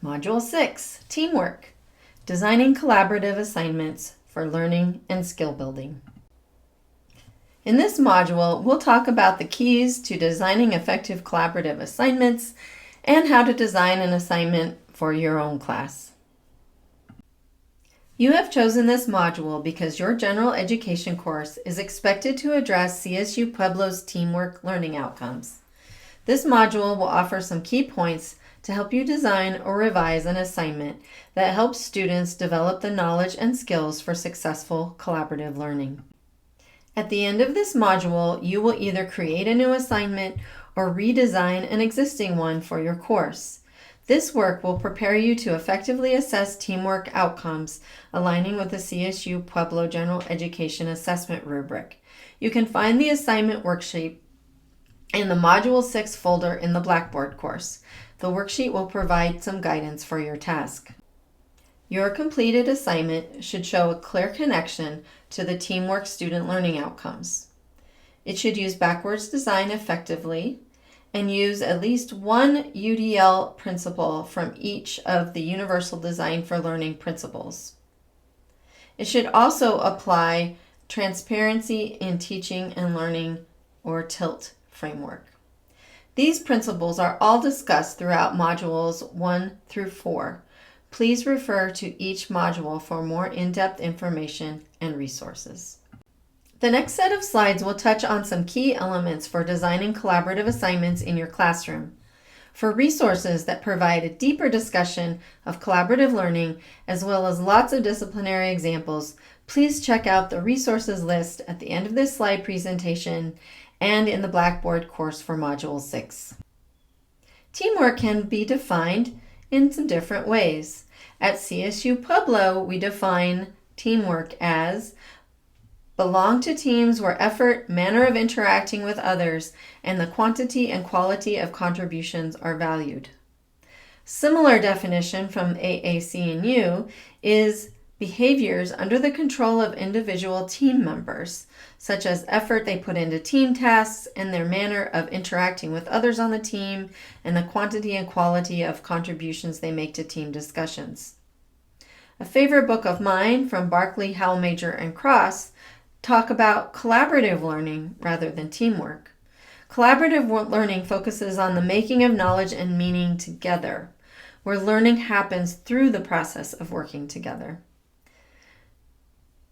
Module 6, Teamwork, Designing Collaborative Assignments for Learning and Skill Building. In this module, we'll talk about the keys to designing effective collaborative assignments and how to design an assignment for your own class. You have chosen this module because your general education course is expected to address CSU Pueblo's teamwork learning outcomes. This module will offer some key points to help you design or revise an assignment that helps students develop the knowledge and skills for successful collaborative learning. At the end of this module, you will either create a new assignment or redesign an existing one for your course. This work will prepare you to effectively assess teamwork outcomes, aligning with the CSU Pueblo General Education Assessment rubric. You can find the assignment worksheet in the Module 6 folder in the Blackboard course. The worksheet will provide some guidance for your task. Your completed assignment should show a clear connection to the teamwork student learning outcomes. It should use backwards design effectively and use at least one UDL principle from each of the Universal Design for Learning principles. It should also apply transparency in teaching and learning, or TILT framework. These principles are all discussed throughout modules 1 through 4. Please refer to each module for more in-depth information and resources. The next set of slides will touch on some key elements for designing collaborative assignments in your classroom. For resources that provide a deeper discussion of collaborative learning, as well as lots of disciplinary examples, please check out the resources list at the end of this slide presentation and in the Blackboard course for Module 6. Teamwork can be defined in some different ways. At CSU Pueblo, we define teamwork as belong to teams where effort, manner of interacting with others, and the quantity and quality of contributions are valued. Similar definition from AAC&U is behaviors under the control of individual team members, such as effort they put into team tasks and their manner of interacting with others on the team, and the quantity and quality of contributions they make to team discussions. A favorite book of mine from Barkley, Howell-Major, and Cross talk about collaborative learning rather than teamwork. Collaborative learning focuses on the making of knowledge and meaning together, where learning happens through the process of working together.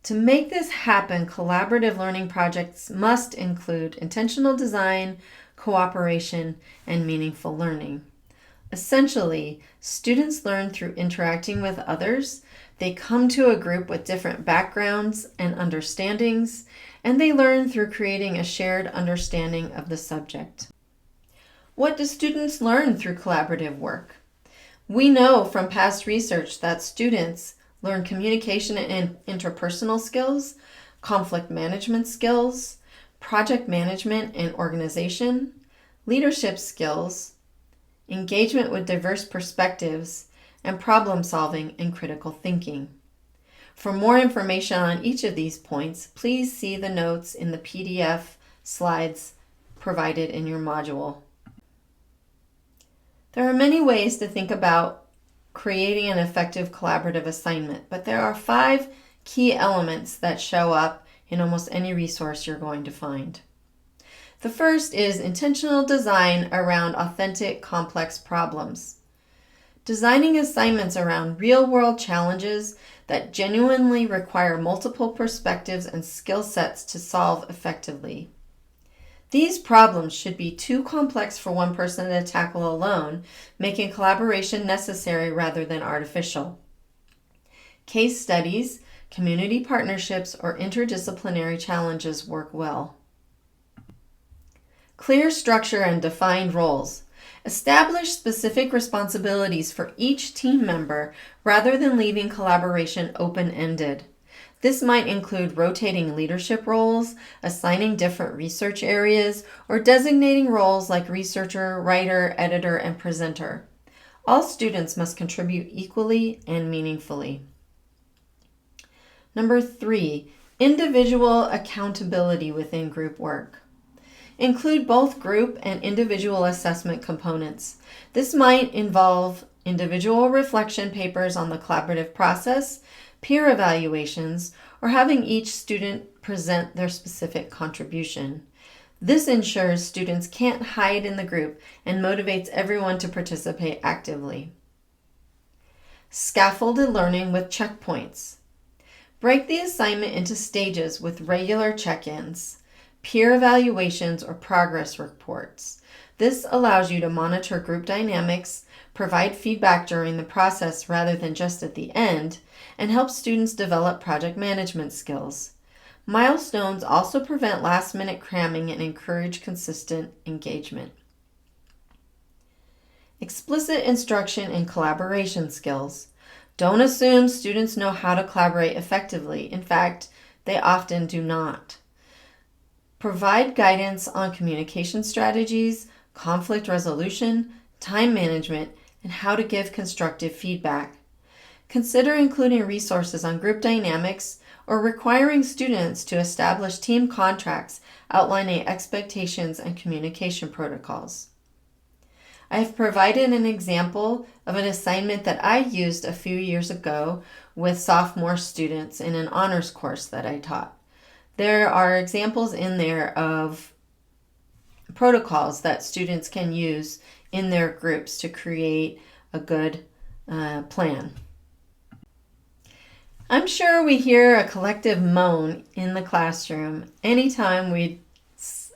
To make this happen, collaborative learning projects must include intentional design, cooperation, and meaningful learning. Essentially, students learn through interacting with others. They come to a group with different backgrounds and understandings, and they learn through creating a shared understanding of the subject. What do students learn through collaborative work? We know from past research that students learn communication and interpersonal skills, conflict management skills, project management and organization, leadership skills, engagement with diverse perspectives, and problem solving and critical thinking. For more information on each of these points, please see the notes in the PDF slides provided in your module. There are many ways to think about creating an effective collaborative assignment, but there are 5 key elements that show up in almost any resource you're going to find. The first is intentional design around authentic, complex problems. Designing assignments around real-world challenges that genuinely require multiple perspectives and skill sets to solve effectively. These problems should be too complex for one person to tackle alone, making collaboration necessary rather than artificial. Case studies, community partnerships, or interdisciplinary challenges work well. Clear structure and defined roles. Establish specific responsibilities for each team member rather than leaving collaboration open-ended. This might include rotating leadership roles, assigning different research areas, or designating roles like researcher, writer, editor, and presenter. All students must contribute equally and meaningfully. Number 3, individual accountability within group work. Include both group and individual assessment components. This might involve individual reflection papers on the collaborative process, peer evaluations, or having each student present their specific contribution. This ensures students can't hide in the group and motivates everyone to participate actively. Scaffolded learning with checkpoints. Break the assignment into stages with regular check-ins, peer evaluations, or progress reports. This allows you to monitor group dynamics, provide feedback during the process rather than just at the end, and help students develop project management skills. Milestones also prevent last-minute cramming and encourage consistent engagement. Explicit instruction and collaboration skills. Don't assume students know how to collaborate effectively. In fact, they often do not. Provide guidance on communication strategies, conflict resolution, time management, and how to give constructive feedback. Consider including resources on group dynamics or requiring students to establish team contracts outlining expectations and communication protocols. I have provided an example of an assignment that I used a few years ago with sophomore students in an honors course that I taught. There are examples in there of protocols that students can use in their groups to create a good plan. I'm sure we hear a collective moan in the classroom anytime we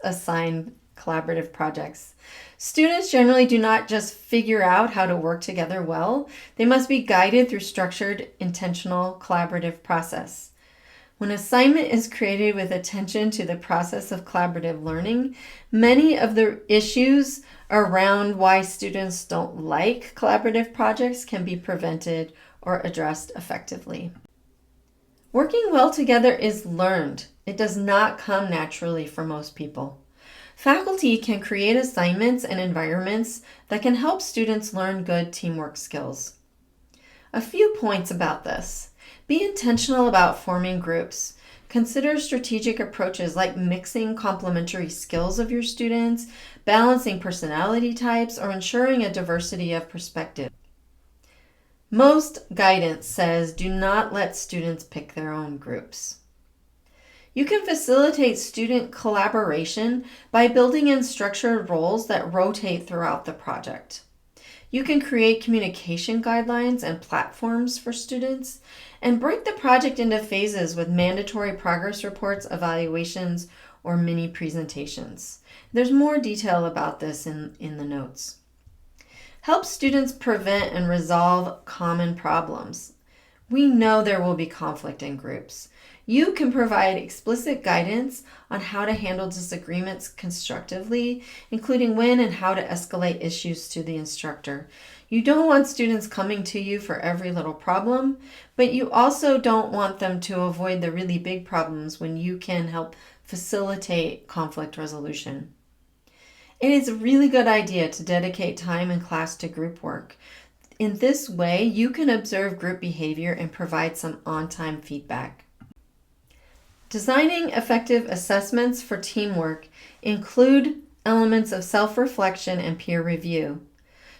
assign collaborative projects. Students generally do not just figure out how to work together well, they must be guided through structured, intentional, collaborative process. When assignment is created with attention to the process of collaborative learning, many of the issues around why students don't like collaborative projects can be prevented or addressed effectively. Working well together is learned. It does not come naturally for most people. Faculty can create assignments and environments that can help students learn good teamwork skills. A few points about this. Be intentional about forming groups. Consider strategic approaches like mixing complementary skills of your students, balancing personality types, or ensuring a diversity of perspective. Most guidance says do not let students pick their own groups. You can facilitate student collaboration by building in structured roles that rotate throughout the project. You can create communication guidelines and platforms for students and break the project into phases with mandatory progress reports, evaluations, or mini presentations. There's more detail about this in the notes. Help students prevent and resolve common problems. We know there will be conflict in groups. You can provide explicit guidance on how to handle disagreements constructively, including when and how to escalate issues to the instructor. You don't want students coming to you for every little problem, but you also don't want them to avoid the really big problems when you can help facilitate conflict resolution. It is a really good idea to dedicate time in class to group work. In this way, you can observe group behavior and provide some on-time feedback. Designing effective assessments for teamwork include elements of self-reflection and peer review.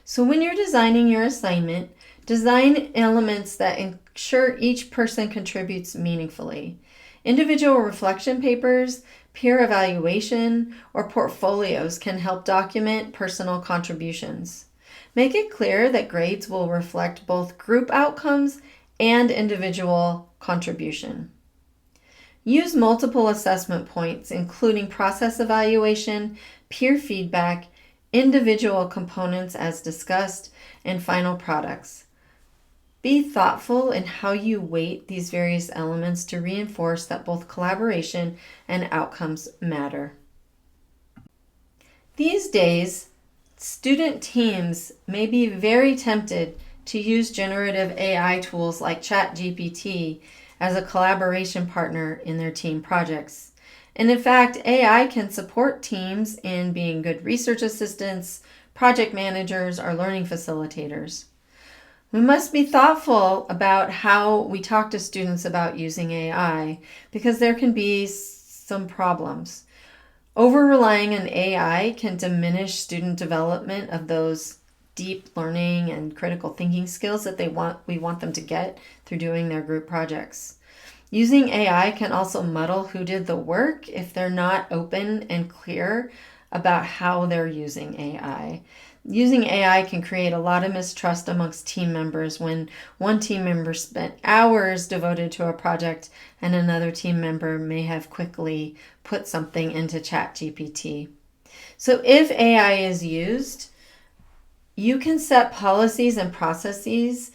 So when you're designing your assignment, design elements that ensure each person contributes meaningfully. Individual reflection papers, peer evaluation, or portfolios can help document personal contributions. Make it clear that grades will reflect both group outcomes and individual contribution. Use multiple assessment points, including process evaluation, peer feedback, individual components as discussed, and final products. Be thoughtful in how you weight these various elements to reinforce that both collaboration and outcomes matter. These days, student teams may be very tempted to use generative AI tools like ChatGPT as a collaboration partner in their team projects. And in fact, AI can support teams in being good research assistants, project managers, or learning facilitators. We must be thoughtful about how we talk to students about using AI because there can be some problems. Over-relying on AI can diminish student development of those deep learning and critical thinking skills that we want them to get through doing their group projects. Using AI can also muddle who did the work if they're not open and clear about how they're using AI. Using AI can create a lot of mistrust amongst team members when one team member spent hours devoted to a project and another team member may have quickly put something into ChatGPT. So if AI is used, you can set policies and processes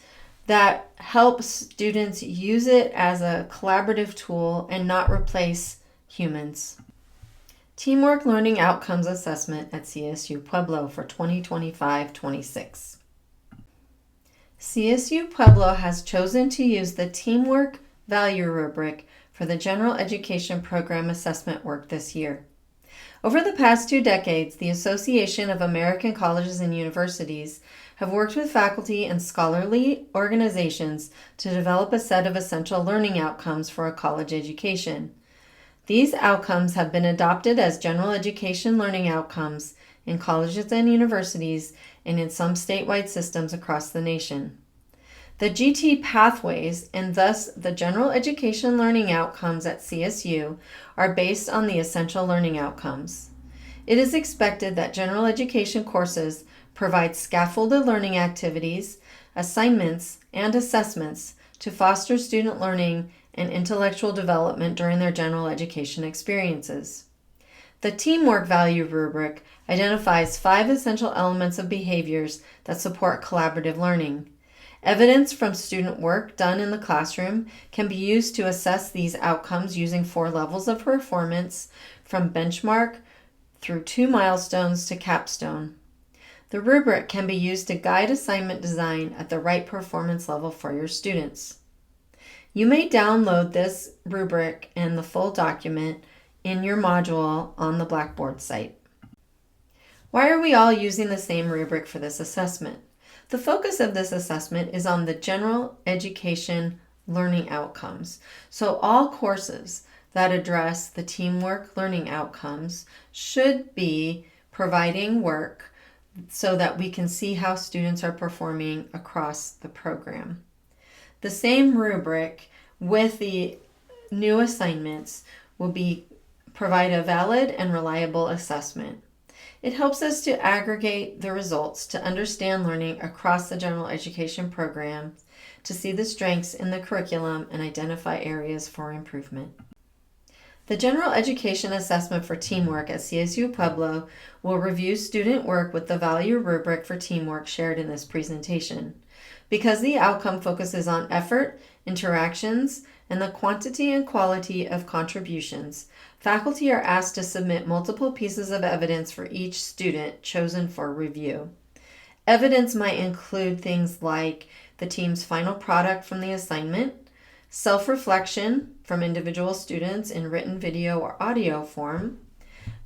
that help students use it as a collaborative tool and not replace humans. Teamwork Learning Outcomes Assessment at CSU Pueblo for 2025-26. CSU Pueblo has chosen to use the Teamwork Value Rubric for the General Education Program assessment work this year. Over the past 2 decades, the Association of American Colleges and Universities have worked with faculty and scholarly organizations to develop a set of essential learning outcomes for a college education. These outcomes have been adopted as general education learning outcomes in colleges and universities and in some statewide systems across the nation. The GT pathways, and thus the general education learning outcomes at CSU, are based on the essential learning outcomes. It is expected that general education courses provide scaffolded learning activities, assignments, and assessments to foster student learning and intellectual development during their general education experiences. The Teamwork Value Rubric identifies 5 essential elements of behaviors that support collaborative learning. Evidence from student work done in the classroom can be used to assess these outcomes using 4 levels of performance, from benchmark through 2 milestones to capstone. The rubric can be used to guide assignment design at the right performance level for your students. You may download this rubric and the full document in your module on the Blackboard site. Why are we all using the same rubric for this assessment? The focus of this assessment is on the general education learning outcomes. So all courses that address the teamwork learning outcomes should be providing work so that we can see how students are performing across the program. The same rubric with the new assignments will provide a valid and reliable assessment. It helps us to aggregate the results to understand learning across the general education program, to see the strengths in the curriculum and identify areas for improvement. The General Education Assessment for Teamwork at CSU Pueblo will review student work with the value rubric for teamwork shared in this presentation. Because the outcome focuses on effort, interactions, and the quantity and quality of contributions, faculty are asked to submit multiple pieces of evidence for each student chosen for review. Evidence might include things like the team's final product from the assignment, self-reflection from individual students in written, video, or audio form,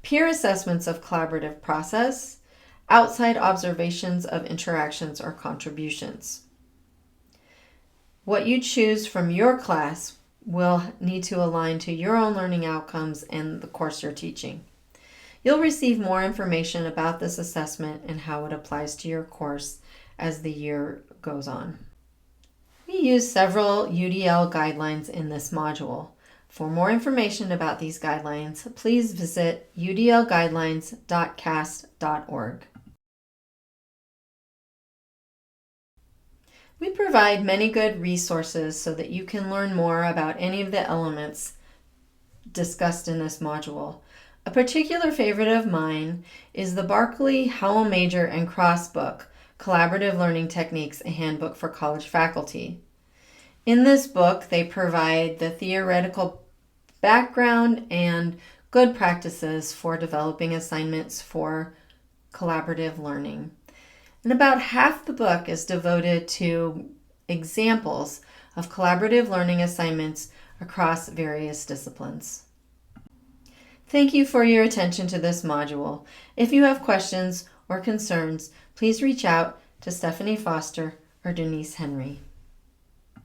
peer assessments of collaborative process, outside observations of interactions or contributions. What you choose from your class will need to align to your own learning outcomes and the course you're teaching. You'll receive more information about this assessment and how it applies to your course as the year goes on. We use several UDL guidelines in this module. For more information about these guidelines, please visit udlguidelines.cast.org. We provide many good resources so that you can learn more about any of the elements discussed in this module. A particular favorite of mine is the Barkley Howell Major and Cross book, Collaborative Learning Techniques, a Handbook for College Faculty. In this book, they provide the theoretical background and good practices for developing assignments for collaborative learning. And about half the book is devoted to examples of collaborative learning assignments across various disciplines. Thank you for your attention to this module. If you have questions or concerns, please reach out to Stephanie Foster or Denise Henry.